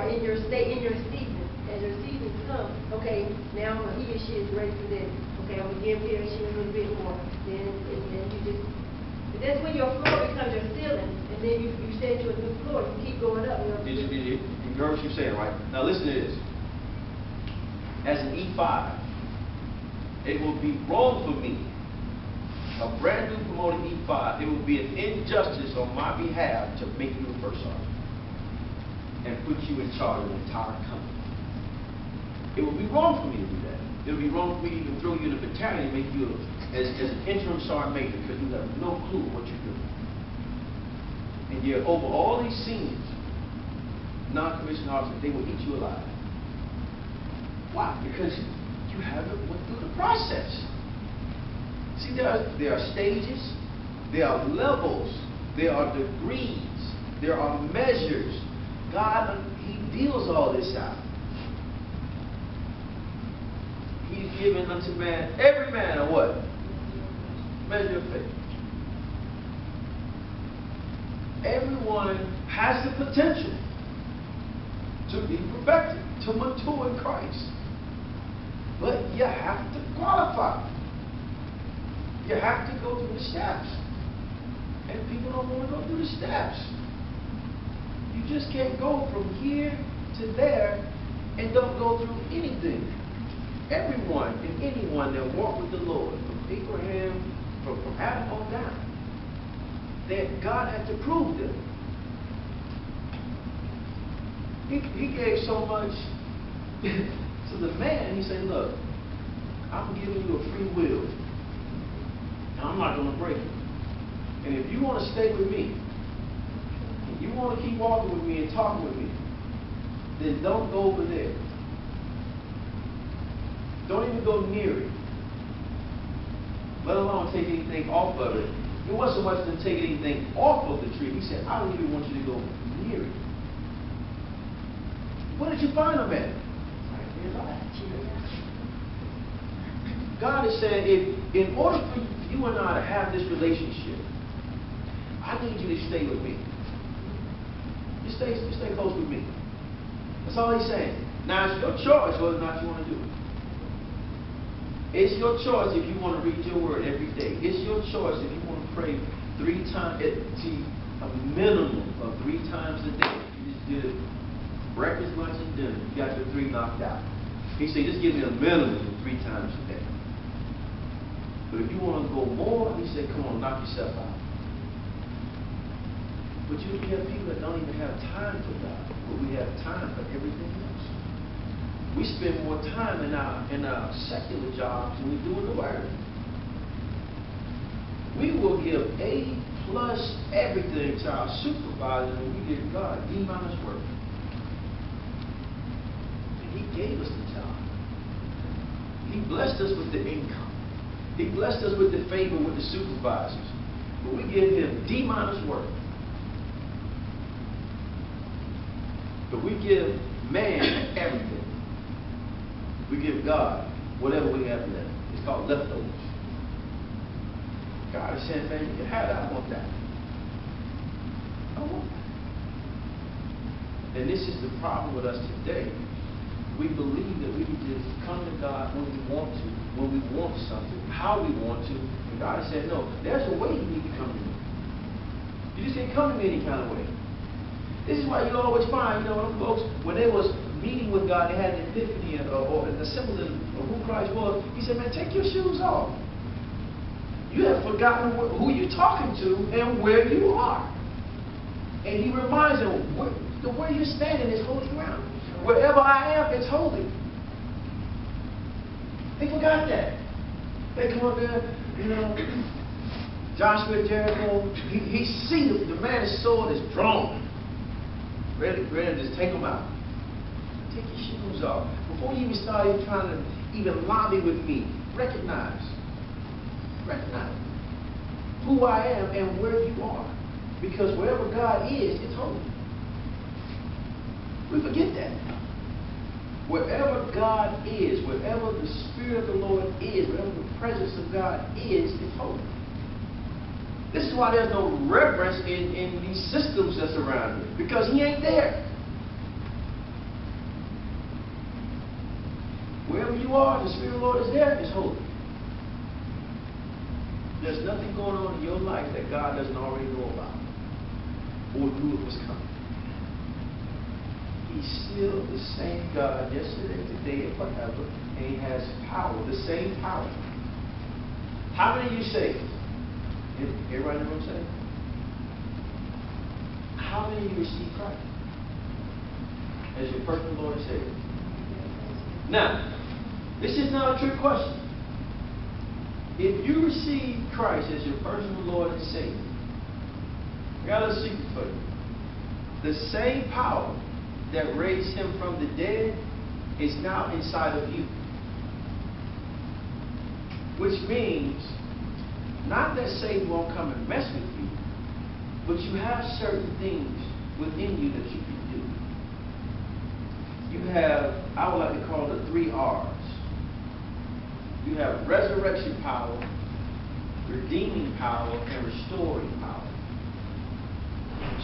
in your state, in your season. As your season comes, okay, now he or she is ready for this. Okay, I'm gonna give he or she a little bit more. Then you just, that's when your floor becomes your ceiling, and then you set to a new floor. You keep going up. You heard what you're saying, right? Now listen to this. As an E5, it will be wrong for me, a brand new promoted E5, it would be an injustice on my behalf to make you a first sergeant and put you in charge of the entire company. It would be wrong for me to do that. It would be wrong for me to even throw you in a battalion and make you as an interim sergeant major, because you have no clue what you're doing. And yet over all these seniors, non-commissioned officers, they will eat you alive. Why? Because you haven't went through the process. See, there are stages, there are levels, there are degrees, there are measures. God, He deals all this out. He's given unto man, every man, a what? Measure of faith. Everyone has the potential to be perfected, to mature in Christ. But you have to qualify. You have to go through the steps. And people don't want to go through the steps. You just can't go from here to there and don't go through anything. Everyone and anyone that walked with the Lord, from Abraham, from Adam on down, that God had to prove them. He gave so much to the man. He said, look, I'm giving you a free will. And I'm not going to break it. And if you want to stay with me, and you want to keep walking with me and talking with me, then don't go over there. Don't even go near it. Let alone take anything off of it. It wasn't so much to take anything off of the tree. He said, I don't even want you to go near it. Where did you find them at? God is saying, in order for you and I to have this relationship, I need you to stay with me. Just stay close with me. That's all He's saying. Now, it's your choice whether or not you want to do it. It's your choice if you want to read your word every day. It's your choice if you want to pray 3 times, a minimum of 3 times a day. You just did it breakfast, lunch, and dinner. You got your 3 knocked out. He said, just give me a minimum of 3 times a day. But if you want to go more, he said, come on, knock yourself out. But you have people that don't even have time for God, but we have time for everything else. We spend more time in our secular jobs than we do in the Word. We will give A+ everything to our supervisor when we give God D- work. And He gave us the job. He blessed us with the income. He blessed us with the favor with the supervisors. But we give Him D- work. But we give man everything. We give God whatever we have left. It's called leftovers. God is saying, man, you can have that. I want that. I want that. And this is the problem with us today. We believe that we can just come to God when we want to, when we want something, how we want to. And God has said, no, there's a way you need to come to me. You just can't come to me any kind of way. This is why you always find, you know, them folks, when they was meeting with God, they had an epiphany or an assembly of who Christ was. He said, man, take your shoes off. You have forgotten who you're talking to and where you are. And He reminds them, the way you're standing is holy ground. Wherever I am, it's holy. They forgot that. They come up there, you know, Joshua Jericho, he sees the man's sword is drawn. Ready to just take them out. Take your shoes off. Before you even start trying to even lobby with me, recognize who I am and where you are. Because wherever God is, it's holy. We forget that. Wherever God is, wherever the Spirit of the Lord is, wherever the presence of God is, it's holy. This is why there's no reverence in these systems that's around you. Because He ain't there. Wherever you are, the Spirit of the Lord is there, it's holy. There's nothing going on in your life that God doesn't already know about or knew it was coming. He's still the same God yesterday, today, and forever, and He has power, the same power. How many of you saved? Everybody know what I'm saying? How many of you receive Christ as your personal Lord and Savior? Now, this is not a trick question. If you receive Christ as your personal Lord and Savior, I got a secret for you. The same power that raised Him from the dead is now inside of you. Which means, not that Satan won't come and mess with you, but you have certain things within you that you can do. You have, I would like to call the 3 R's. You have resurrection power, redeeming power, and restoring power.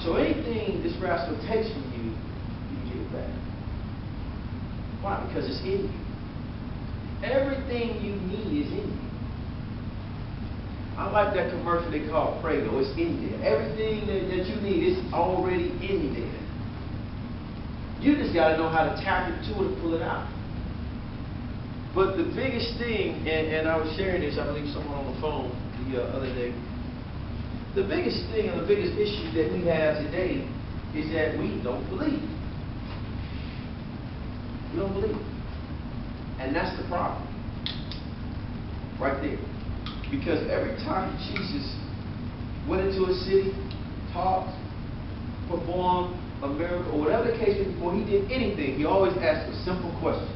So anything this rascal takes from you, you can give it back. Why? Because it's in you. Everything you need is in you. I like that commercial they call Prego. It's in there. Everything that you need is already in there. You just got to know how to tap into it and pull it out. But the biggest thing, and I was sharing this, I believe someone on the phone the other day, the biggest thing and the biggest issue that we have today is that we don't believe. We don't believe. And that's the problem. Right there. Because every time Jesus went into a city, taught, performed a miracle, or whatever the case was, before he did anything, he always asked a simple question.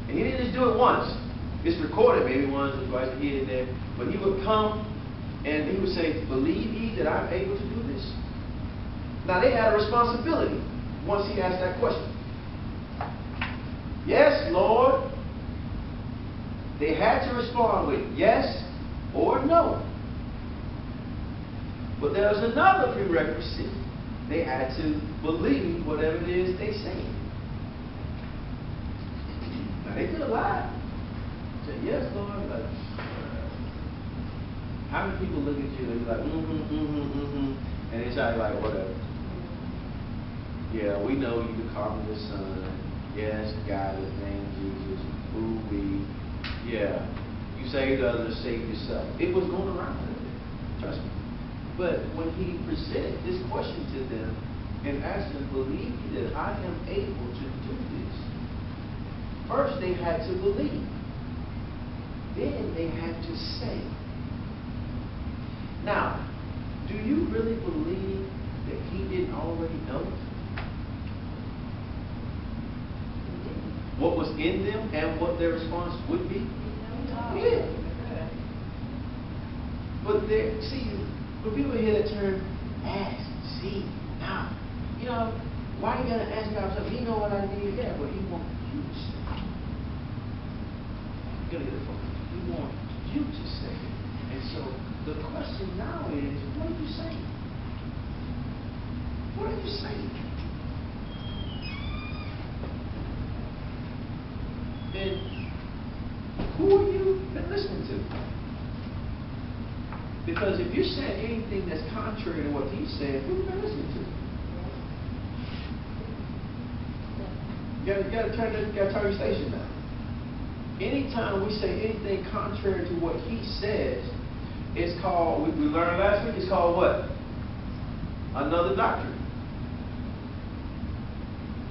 And he didn't just do it once. It's recorded maybe once or twice here and there. But he would come and he would say, "Believe ye that I'm able to do this?" Now they had a responsibility once he asked that question. Yes, Lord. They had to respond with yes or no. But there was another prerequisite. They had to believe whatever it is they say. Now they could have lied. Say, yes, Lord. Like, how many people look at you and be like, and they try to like, whatever. Yeah, we know you the carpenter's son. Yes, God is named Jesus. Ooh, we. Yeah, you saved others, save yourself. It was going around with it, trust me. But when he presented this question to them and asked them, "Believe ye that I am able to do this?" First, they had to believe. Then they had to say. Now, do you really believe that he didn't already know what was in them and what their response would be? Yeah. But there, see, when people hear that term, ask, see, now, you know, why you gotta ask God something? He know what I need, yeah, but he wants you to say. You gotta get it from him. He wants you to say it. And so the question now is, what are you saying? What are you saying? And who are you been listening to? Because if you're saying anything that's contrary to what he said, who have you been listening to? You gotta turn your station now. Anytime we say anything contrary to what he says, it's called, we learned last week, it's called what? Another doctrine.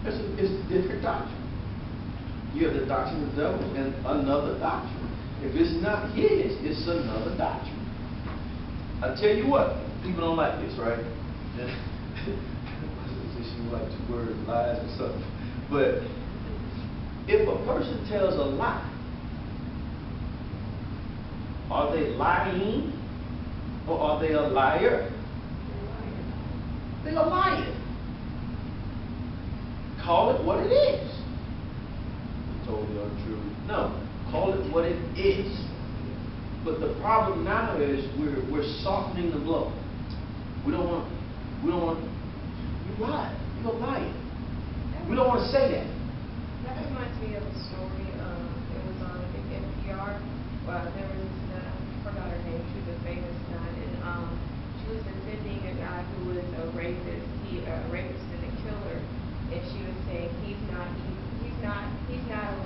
It's a different doctrine. You have the doctrine of the devil and another doctrine. If it's not his, it's another doctrine. I tell you what, people don't like this, right? She like 2 words, lies or something. But if a person tells a lie, are they lying or are they a liar? They're a liar. Call it what it is. Totally untrue. No, call it what it is. But the problem now is we're softening the blow. We don't want. You lied. You're lying. We don't want to say that. That reminds me me of a story. It was on, I think, NPR. Well, there was this nun, I forgot her name. She was a famous nun, and she was defending a guy who was a rapist. A rapist and a killer, and she was saying he's not a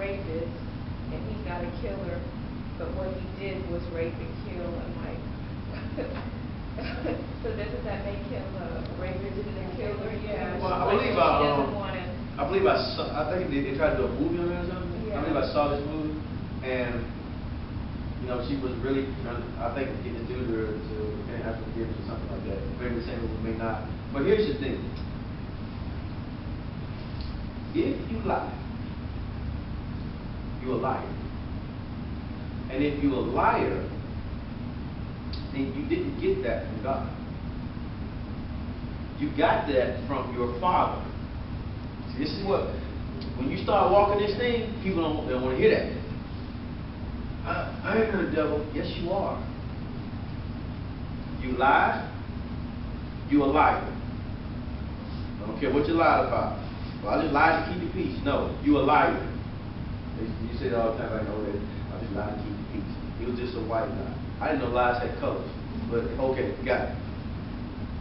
rapist, and he's not a killer, but what he did was rape and kill. I'm like, so doesn't that make him a rapist and a killer? Yeah. Well, I think they tried to do a movie on it or something. Yeah. I believe I saw this movie, and she was really trying, I think, getting the dude to repent after forgiveness or something like that. Maybe the same movie, may not. But here's the thing: if you lie, you're a liar. And if you're a liar, then you didn't get that from God. You got that from your father. See, this is what, when you start walking this thing, people don't want to hear that. I ain't the devil. Yes, you are. You lied, you a liar. I don't care what you lied about. Well, I just lied to keep the peace. No, you a liar. You say it all the time. I know that. I just lied to keep the peace. It was just a white lie. I didn't know lies had colors. But okay, got it.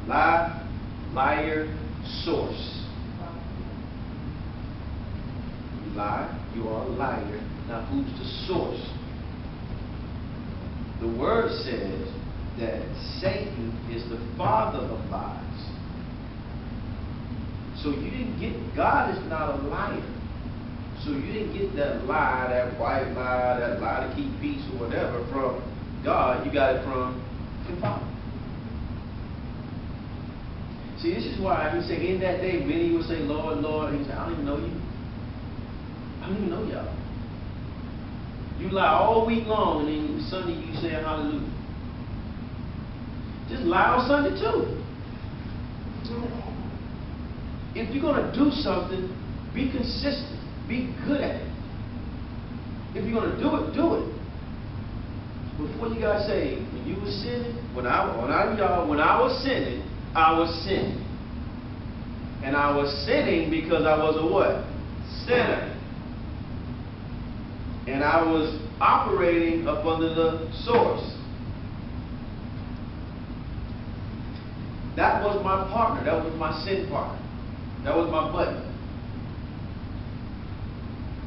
Lie, liar, source. You lie, you are a liar. Now who's the source? The word says that Satan is the father of lies. So you didn't get, God is not a liar. So you didn't get that lie, that white lie, that lie to keep peace or whatever from God. You got it from your father. See, this is why he said, in that day, many will say, Lord, Lord. And he said, I don't even know you. I don't even know y'all. You lie all week long, and then Sunday you say hallelujah. Just lie on Sunday too. If you're going to do something, be consistent. Be good at it. If you're going to do it, do it. Before you guys say, when you were sinning, when I was sinning, I was sinning. And I was sinning because I was a what? Sinner. And I was operating up under the source. That was my partner. That was my sin partner. That was my buddy.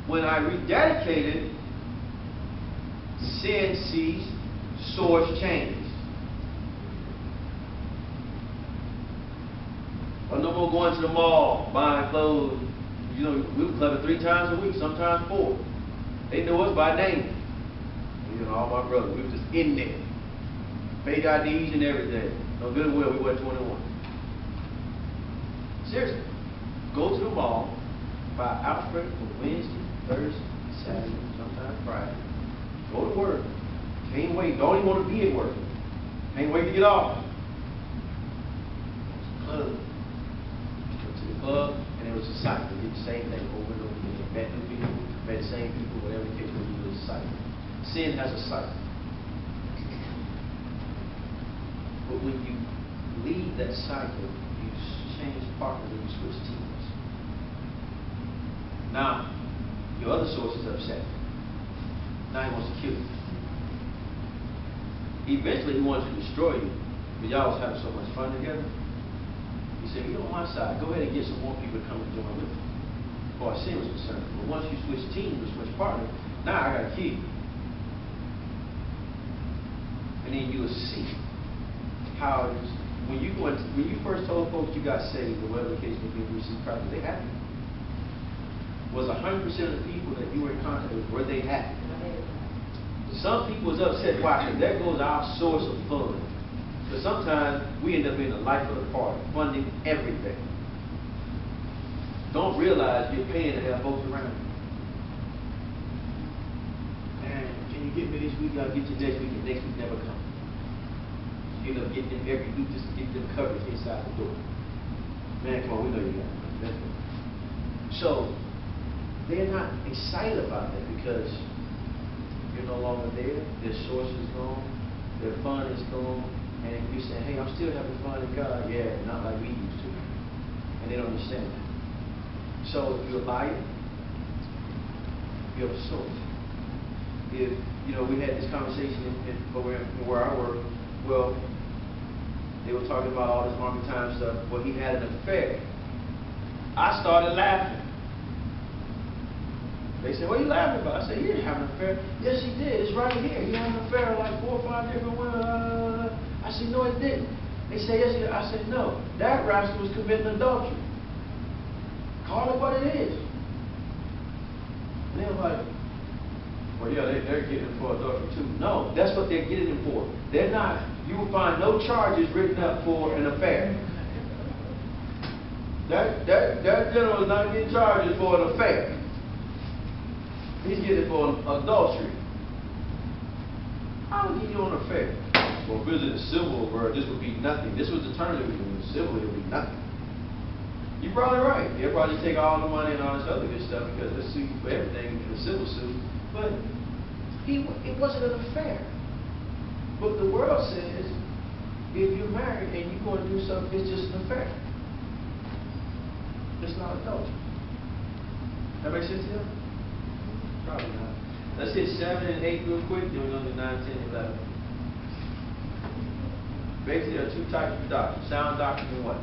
When I rededicated, sin ceased, source changed. Well, no more going to the mall, buying clothes. We were clubbing 3 times a week, sometimes 4. They knew us by name. All my brothers, we were just in there. Paid IDs and everything. No good and well, we weren't 21. Seriously. Go to the mall, buy Alfred for Wednesday, Thursday, Saturday, sometimes Friday. Go to work. Can't wait. Don't even want to be at work. Can't wait to get off. Club. Went to the club, and it was a cycle. Did the same thing over and over again. Met new people, met the same people, whatever the case may be. It was a cycle. Sin has a cycle. But when you leave that cycle, you change partners and you switch teams. Now, your other source is upset. Now he wants to kill you. Eventually he wants to destroy you. But y'all was having so much fun together. He said, you're on my side. Go ahead and get some more people to come and join with you. As far as sin was concerned. But once you switch teams or switch partners, now I got to kill you. And then you will see how when you first told folks you got saved or whatever the case may be, you received Christ, were they happy? Was 100% of the people that you were in contact with, were they happy? Some people was upset. Why? Because there goes our source of fun. Because sometimes we end up being the life of the party, funding everything. Don't realize you're paying to have folks around you. Man, can you get me this week? I'll get you next week, and next week never comes. You end up getting them every week just to get them coverage inside the door. Man, come on, we know you got it. So, they're not excited about that because you're no longer there. Their source is gone. Their fun is gone. And you're saying, hey, I'm still having fun in God. Yeah, not like we used to. And. and they don't understand that. So if you're a liar, be of source. If, you know, we had this conversation where I work, well, they were talking about all this Harvey time stuff. Well, he had an affair. I started laughing. They said, what are you laughing about? I said, he didn't have an affair. Yes, he did. It's right here. He had an affair like 4 or 5 different women. I said, no, it didn't. They said, yes, he did. I said, no. That rascal was committing adultery. Call it what it is. And they're like, well, yeah, they're getting him for adultery too. No, that's what they're getting him for. They're not. You will find no charges written up for an affair. That gentleman is not getting charges for an affair. He's getting it for adultery. How would he do an affair? Well, if it was in the civil world, this would be nothing. This was the term that we do. In the civil, it would be nothing. You're probably right. They'll probably take all the money and all this other good stuff because they'll sue you for everything in the civil suit. But it wasn't an affair. But the world says if you're married and you're going to do something, it's just an affair. It's not adultery. That makes sense to you? Probably not. Let's hit 7 and 8 real quick, then we're going to do 9, 10, and 11. Basically, there are 2 types of doctrine. Sound doctrine and what?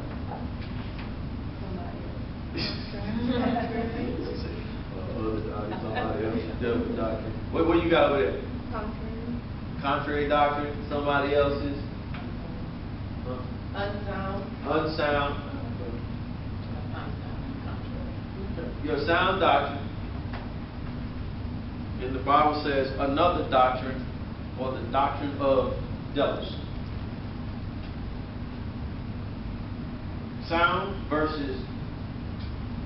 What you got over there? Contrary. Contrary doctrine. Somebody else's? Unsound. Unsound. Your sound doctrine. And the Bible says another doctrine, or the doctrine of devils. Sound versus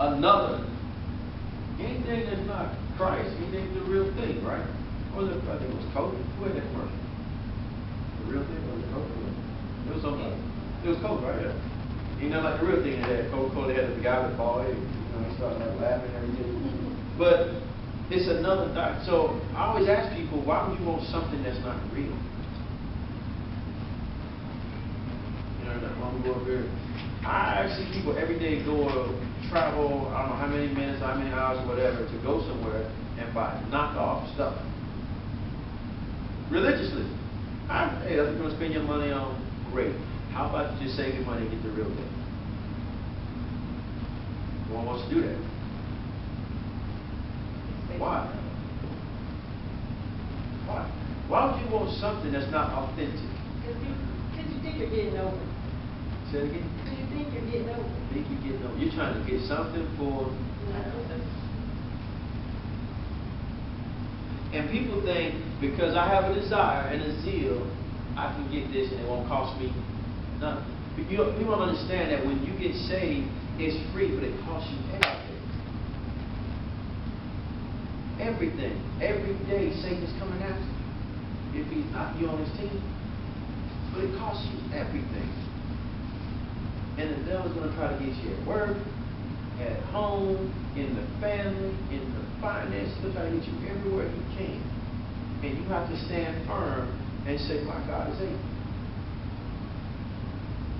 another. Anything that's not Christ, anything the real thing, right? What was it? I think it was Coke. Who had that commercial? The real thing, or was it Coke? It was something. It was Coke, right? Yeah. You know, like the real thing that Coca-Cola had the guy with the ball head. You know, he started like laughing and everything. But it's another doctrine. So I always ask people, why would you want something that's not real? You know, like when we go up here, I see people every day go travel, I don't know how many minutes, how many hours, whatever, to go somewhere and buy knockoff stuff. Religiously. Hey, that's what you're going to spend your money on. Great. How about you just save your money and get the real thing? No one wants to do that. Why? Why? Why would you want something that's not authentic? Because you think you're getting over it. Say it again? Because you think you're getting over it. Think you're getting over. You're trying to get something for. And people think because I have a desire and a zeal, I can get this and it won't cost me nothing. But you don't understand that when you get saved, it's free, but it costs you everything. Everything. Every day Satan's coming after you if he's not you on his team. But it costs you everything. And the devil's going to try to get you at work, at home, in the family, in the finances. He'll try to get you everywhere he can. And you have to stand firm and say, my God is able.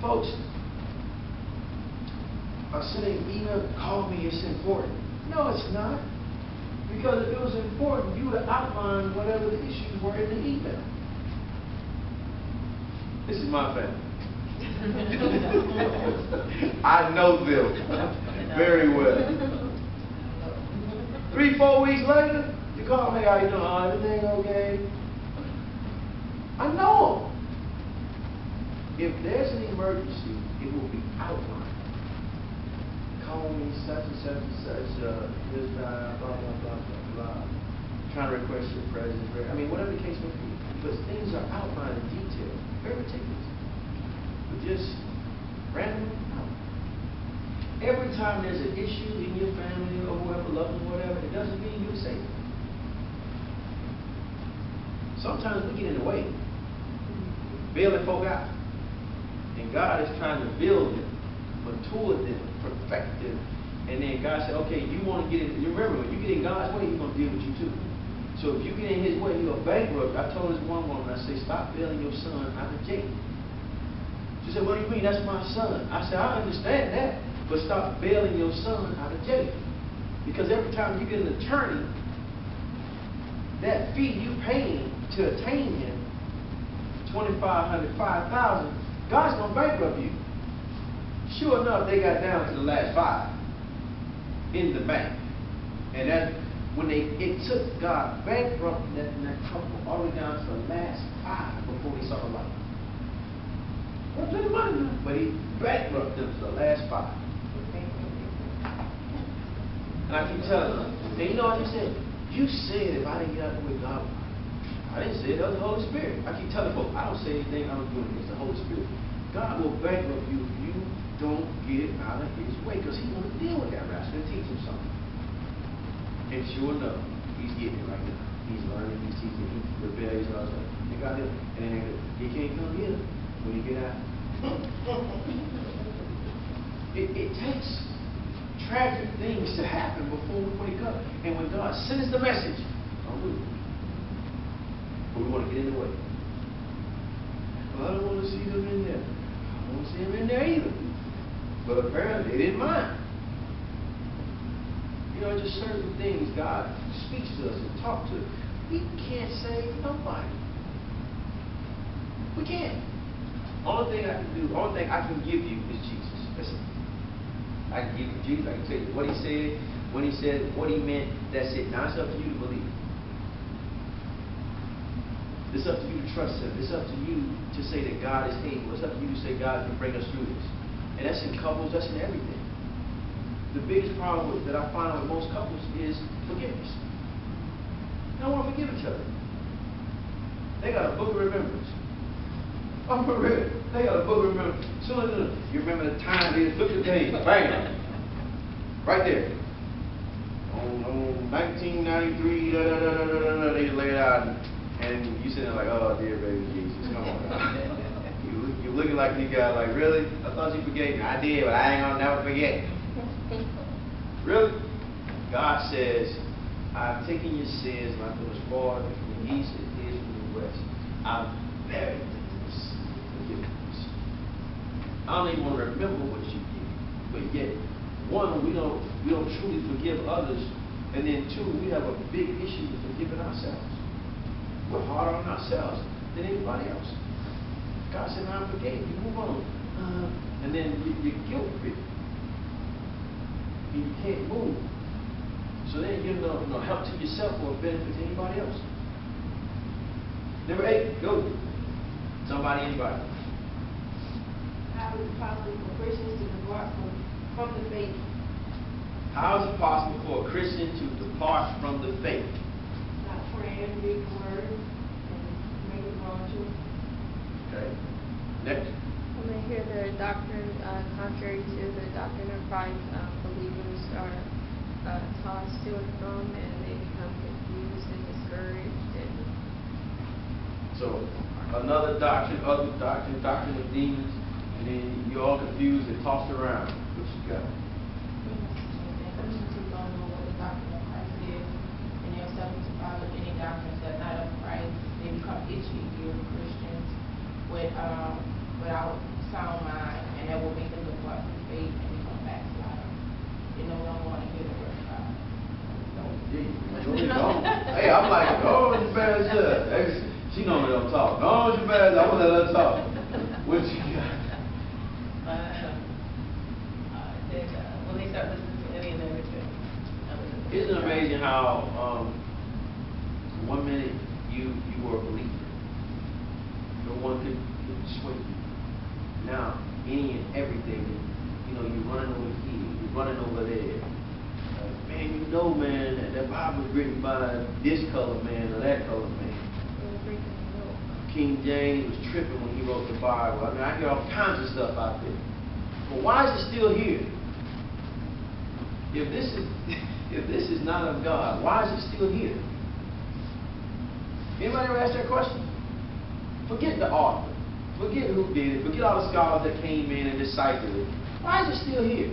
Folks, sending an email, call me, it's important. No, it's not. Because if it was important, you would have outlined whatever the issues were in the email. This is my family. I know them very well. 3-4 weeks later, you call me, how you doing? Oh, everything okay? I know them. If there's an emergency, it will be outlined. Call me such and such and such, this guy, blah, blah, blah, blah, blah. Trying to request your presence. I mean, whatever the case may be. But things are outlined in detail. Very meticulous. But just randomly, no. Every time there's an issue in your family or whoever, loved one, whatever, it doesn't mean you're safe. Sometimes we get in the way, bailing folk out. And God is trying to build them, mature them, perfect them. And then God said, okay, you want to get in, you remember, when you get in God's way, He's going to deal with you too. So if you get in His way, you're a bankrupt. I told this one woman, I said, stop bailing your son out of jail. She said, what do you mean? That's my son. I said, I understand that, but stop bailing your son out of jail. Because every time you get an attorney, that fee you paying to attain him, $2,500, $5,000, God's going to bankrupt you. Sure enough, they got down to the last 5 in the bank. And that, when it took God bankrupting that couple all the way down to the last 5 before they saw the light. Well, plenty of money now, but he bankrupted them to the last 5. And I keep telling them, and you know what you said? You said if I didn't get out of the way, God, I didn't say it, that was the Holy Spirit. I keep telling folks, I don't say anything I'm doing against the Holy Spirit. God will bankrupt you if you don't get out of his way, because he wants to deal with that rascal and teach him something. And sure enough, he's getting it right now. He's learning, he's teaching, he's rebellious, all that. And God, and he can't come get him when he get out. It takes tragic things to happen before we wake up. And when God sends the message, don't move. But we want to get in the way. Well, I don't want to see them in there. I don't want to see them in there either. But apparently they didn't mind. You know, just certain things God speaks to us and talks to us. We can't save nobody. We can't. Only thing I can do, only thing I can give you is Jesus. Listen. I can give you Jesus. I can tell you what he said, when he said, what he meant. That's it. Now it's up to you to believe. It's up to you to trust him. It's up to you to say that God is able. It's up to you to say God can bring us through this. And that's in couples, that's in everything. The biggest problem that I find with most couples is forgiveness. They don't want to forgive each other. They got a book of remembrance. Oh, for real. They got a book of remembrance. So you remember the time they took the page, bang, right there. On 1993, they lay it out, and you sitting there like, oh, dear baby Jesus, come on. You looking like you got like, really? I thought you forgave me. I did, but I ain't gonna never forget. Really? God says, I've taken your sins like it was far from the east as it is from the west. I've buried them in forgiveness. I don't even want to remember what you did. But yet, one, we don't truly forgive others, and then two, we have a big issue with forgiving ourselves. We're harder on ourselves than anybody else. God said, I forgave you, move on. And then you're guilt-ridden. And you can't move. So then you're no help to yourself or benefit to anybody else. Number 8, go. Somebody, anybody. How is it possible for Christians to depart from the faith? How is it possible for a Christian to depart from the faith? Not praying, reading the word, and making wrong choices. Okay. Next. When they hear the doctrine contrary to the doctrine of Christ, believers are tossed to and from, and they become confused and discouraged. And so another doctrine, other doctrine, doctrine of demons, and then you're all confused and tossed around. What you got? Christians who don't know what the doctrine of Christ is, and they're starting to follow any doctrines that are not of Christ. They become itchy-eared Christians without sound mind, and that will make them depart from faith and become backsliders. They no longer want to hear the word of God. Hey, I'm like, oh, you better shut. She normally don't talk. Oh, you better. I'm gonna let her talk. What you got? When they start listening to any of them, Isn't it amazing how one minute you were a believer, no one could sway you. Now, any and everything, you're running over here, you're running over there. Man, man, that Bible was written by this color man or that color man. King James was tripping when he wrote the Bible. I mean, I hear all kinds of stuff out there. But why is it still here? If this is not of God, why is it still here? Anybody ever ask that question? Forget the author. Forget who did it. Forget all the scholars that came in and deciphered it. Why is it still here?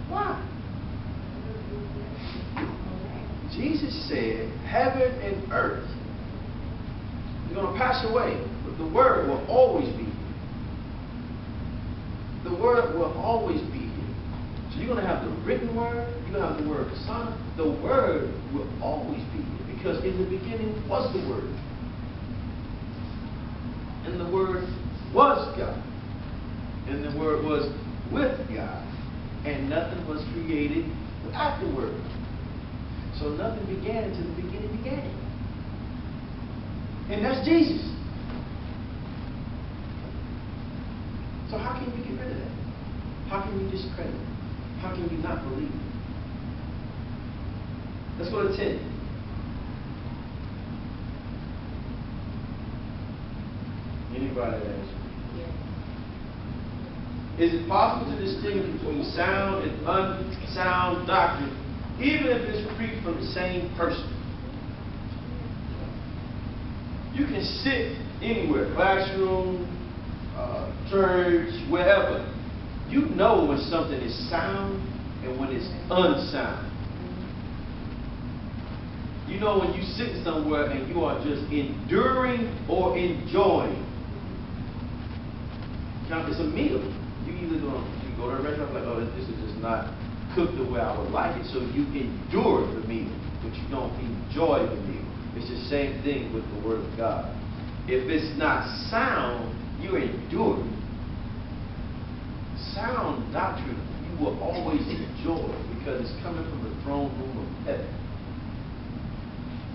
Why? Jesus said, heaven and earth are going to pass away, but the word will always be here. The word will always be here. So you're going to have the written word you don't have the word persona. The word will always be there, because in the beginning was the word. And the word was God. And the word was with God. And nothing was created without the word. So nothing began until the beginning began. And that's Jesus. So how can you get rid of that? How can you discredit it? How can you not believe it? Let's go to 10. Anybody that answer? Is it possible to distinguish between sound and unsound doctrine, even if it's preached from the same person? You can sit anywhere, classroom, church, wherever. You know when something is sound and when it's unsound. You know when you sit somewhere and you are just enduring or enjoying. It's a meal. You either go to a restaurant like, oh, this is just not cooked the way I would like it, so you endure the meal, but you don't enjoy the meal. It's the same thing with the Word of God. If it's not sound, you endure. Sound doctrine you will always enjoy, because it's coming from the throne room of heaven.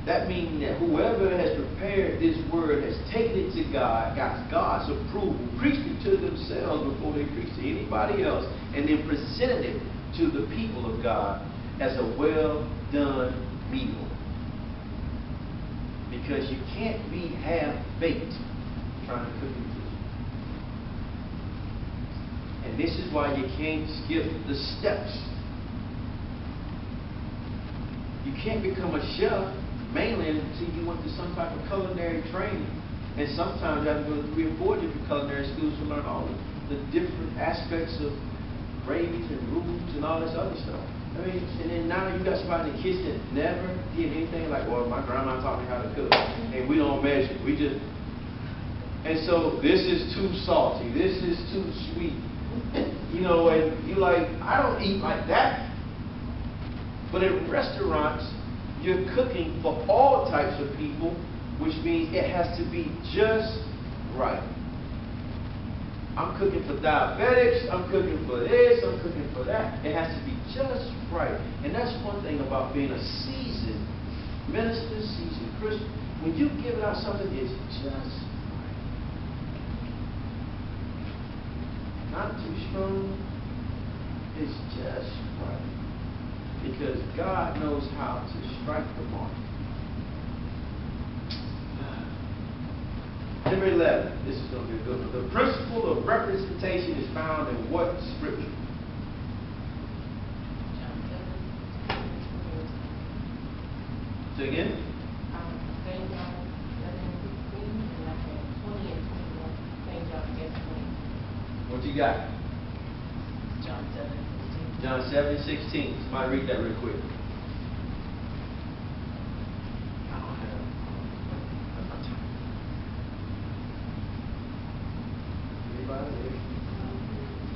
That means that whoever has prepared this word has taken it to God, got God's approval, preached it to themselves before they preached to anybody else, and then presented it to the people of God as a well-done meal. Because you can't be half-baked trying to cook it. And this is why you can't skip the steps. You can't become a chef mainly until you went to some type of culinary training. And sometimes you have to go to 3 or 4 different culinary schools to learn all the different aspects of gravies and roux and all this other stuff. I mean, and then now you got somebody in the kitchen that never did anything like, well, my grandma taught me how to cook, and we don't measure. We just, and so this is too salty, this is too sweet. You know, and you're like, I don't eat like that. But in restaurants, you're cooking for all types of people, which means it has to be just right. I'm cooking for diabetics, I'm cooking for this, I'm cooking for that. It has to be just right. And that's one thing about being a seasoned minister, seasoned Christian. When you give out something, it's just right. Not too strong, it's just right. Because God knows how to strike the mark. Number 11. This is going to be a good one. The principle of representation is found in what scripture? Say again? St. John 7:16, and I had 20 and 21. St. John 7:20. What you got? John 7:16. John 7:16. Somebody read that real quick.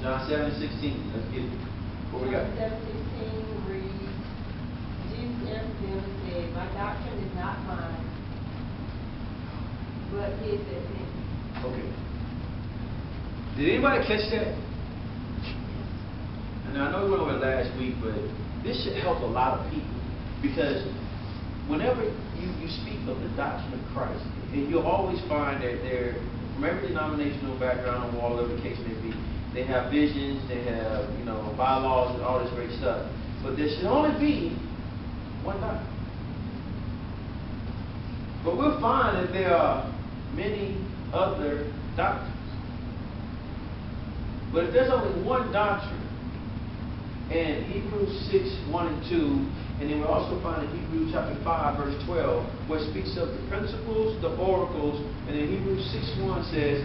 John 7:16. Let's get it. What we got? John 7:16 reads, Jesus answered them and said, my doctrine is not mine, but his that sent me. Okay. Did anybody catch that? And I know we went over it last week, but this should help a lot of people, because whenever you speak of the doctrine of Christ, and you'll always find that they're from every denominational background, or whatever the case may be, they have visions, they have, bylaws and all this great stuff. But there should only be one doctrine. But we'll find that there are many other doctrines. But if there's only one doctrine, and Hebrews 6:1 and 2, and then we also find in Hebrews chapter 5, verse 12, where it speaks of the principles, the oracles, and then Hebrews 6:1 says,